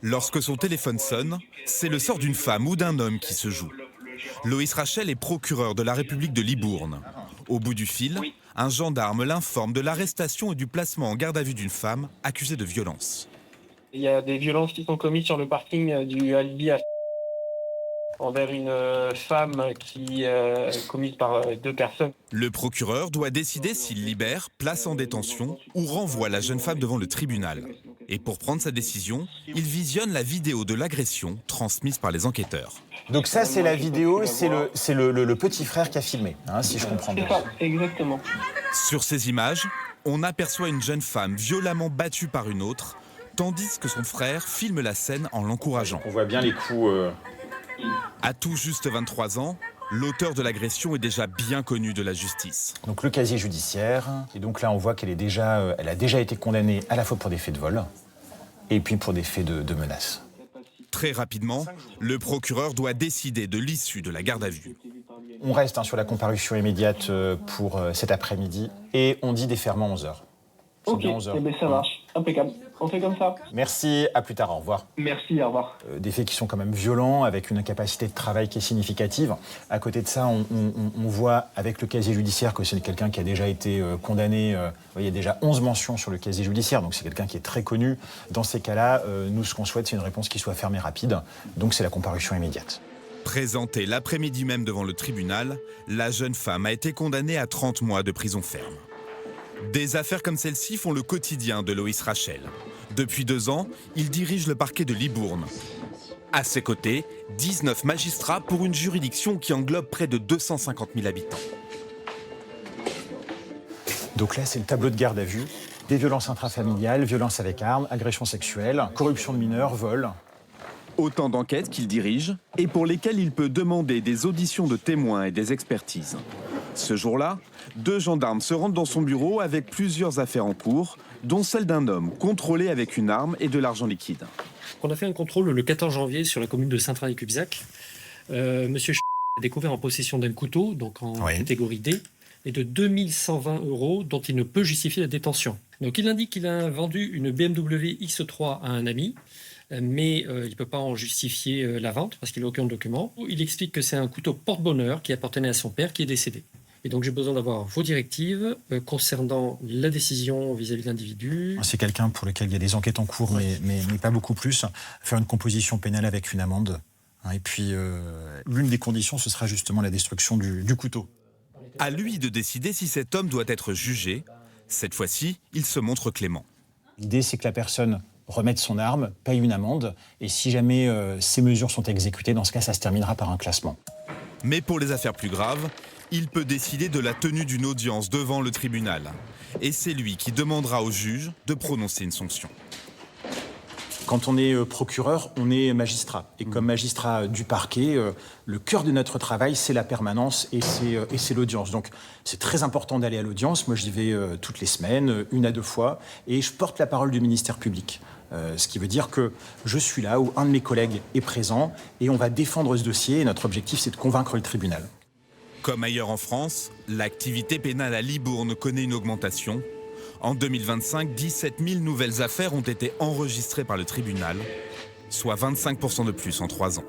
Lorsque son téléphone sonne, c'est le sort d'une femme ou d'un homme qui se joue. Loïs Rachel est procureur de la République de Libourne. Au bout du fil, un gendarme l'informe de l'arrestation et du placement en garde à vue d'une femme accusée de violence. Il y a des violences qui sont commises sur le parking du Alibi envers une femme qui est commise par deux personnes. Le procureur doit décider s'il libère, place en détention ou renvoie la jeune femme devant le tribunal. Et pour prendre sa décision, il visionne la vidéo de l'agression transmise par les enquêteurs. Donc ça, c'est la vidéo, c'est le petit frère qui a filmé, hein, si je comprends bien. C'est ça, exactement. Sur ces images, on aperçoit une jeune femme violemment battue par une autre, tandis que son frère filme la scène en l'encourageant. On voit bien les coups... À tout juste 23 ans, l'auteur de l'agression est déjà bien connu de la justice. Donc le casier judiciaire, et donc là on voit qu'elle elle a déjà été condamnée à la fois pour des faits de vol et puis pour des faits de menaces. Très rapidement, le procureur doit décider de l'issue de la garde à vue. On reste sur la comparution immédiate pour cet après-midi et on dit déferment 11h. Ok, eh ben ça marche, impeccable. On fait comme ça. Merci, à plus tard, au revoir. Merci, au revoir. Des faits qui sont quand même violents, avec une incapacité de travail qui est significative. À côté de ça, on voit avec le casier judiciaire que c'est quelqu'un qui a déjà été condamné. Il y a déjà 11 mentions sur le casier judiciaire, donc c'est quelqu'un qui est très connu. Dans ces cas-là, nous, ce qu'on souhaite, c'est une réponse qui soit ferme et rapide. Donc c'est la comparution immédiate. Présentée l'après-midi même devant le tribunal, la jeune femme a été condamnée à 30 mois de prison ferme. Des affaires comme celle-ci font le quotidien de Loïs Rachel. Depuis 2 ans, il dirige le parquet de Libourne. À ses côtés, 19 magistrats pour une juridiction qui englobe près de 250 000 habitants. Donc là, c'est le tableau de garde à vue. Des violences intrafamiliales, violences avec armes, agressions sexuelles, corruption de mineurs, vol. Autant d'enquêtes qu'il dirige et pour lesquelles il peut demander des auditions de témoins et des expertises. Ce jour-là, 2 gendarmes se rendent dans son bureau avec plusieurs affaires en cours, dont celle d'un homme contrôlé avec une arme et de l'argent liquide. On a fait un contrôle le 14 janvier sur la commune de Saint-Train-et-Cubzac. Monsieur a découvert en possession d'un couteau, donc en catégorie D, et de 2120 € dont il ne peut justifier la détention. Donc il indique qu'il a vendu une BMW X3 à un ami, mais il ne peut pas en justifier la vente parce qu'il n'a aucun document. Il explique que c'est un couteau porte-bonheur qui appartenait à son père qui est décédé. Et donc j'ai besoin d'avoir vos directives concernant la décision vis-à-vis de l'individu. C'est quelqu'un pour lequel il y a des enquêtes en cours, mais pas beaucoup plus. Faire une composition pénale avec une amende. Et puis, l'une des conditions, ce sera justement la destruction du couteau. À lui de décider si cet homme doit être jugé. Cette fois-ci, il se montre clément. L'idée, c'est que la personne remette son arme, paye une amende, et si jamais ces mesures sont exécutées, dans ce cas, ça se terminera par un classement. Mais pour les affaires plus graves, il peut décider de la tenue d'une audience devant le tribunal. Et c'est lui qui demandera au juge de prononcer une sanction. Quand on est procureur, on est magistrat. Et comme magistrat du parquet, le cœur de notre travail, c'est la permanence et c'est l'audience. Donc c'est très important d'aller à l'audience. Moi, j'y vais toutes les semaines, 1 à 2 fois, et je porte la parole du ministère public. Ce qui veut dire que je suis là où un de mes collègues est présent et on va défendre ce dossier. Et notre objectif, c'est de convaincre le tribunal. Comme ailleurs en France, l'activité pénale à Libourne connaît une augmentation. En 2025, 17 000 nouvelles affaires ont été enregistrées par le tribunal, soit 25% de plus en 3 ans.